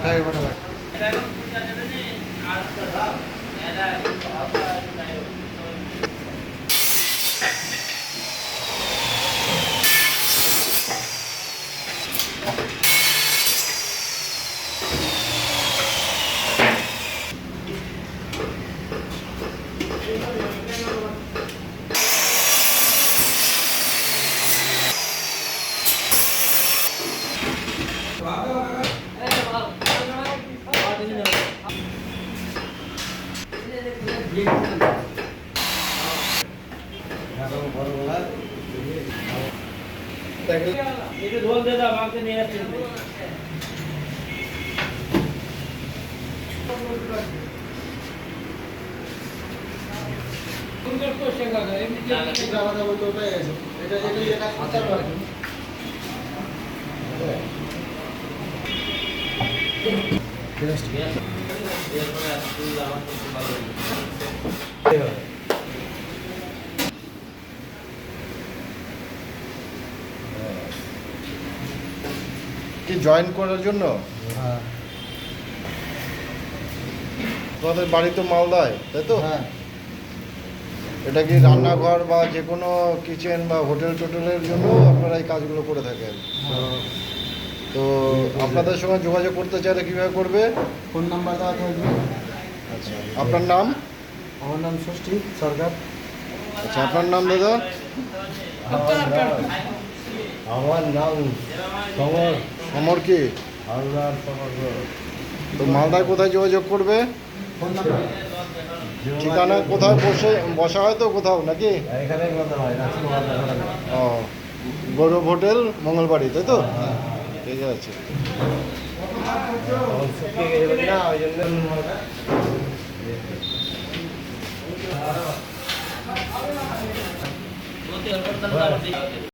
হ্যাঁ এবার ঢোল দে দাও আমাকে নিয়ে আসছি সুন্দর তো শেখা যায় এমনি যে কথা বলতে ওটাই আছে এটা কথা বলে কি জয়েন করার জন্য? হ্যাঁ তোমাদের বাড়ি তো মালদায়, তাই তো? হ্যাঁ এটা কি রান্নাঘর বা যে কোনো কিচেন বা হোটেল টোটেলের জন্য আপনারা এই কাজগুলো করে থাকেন? তো আপনাদের সঙ্গে যোগাযোগ করতে চাইলে কীভাবে করবে? ফোন নাম্বার দেওয়া থাকবে। আচ্ছা, আপনার নাম? আমার নাম ষষ্ঠী সরকার। আচ্ছা, আপনার নাম দাদা? আমার নাম সমর। সমর কি? হালদার সমর। তো মালদায় কোথায় যোগাযোগ করবে? ফোন নাম্বার ঠিকানা কোথায় বসা হয় তো কোথাও নাকি? এখানেই কথা হয় না। ও, গৌরব হোটেল মঙ্গলবাড়ি, তাই তো? হ্যাঁ ঠিক আছে। শুকিয়ে গেছে বলি না ওই জন্য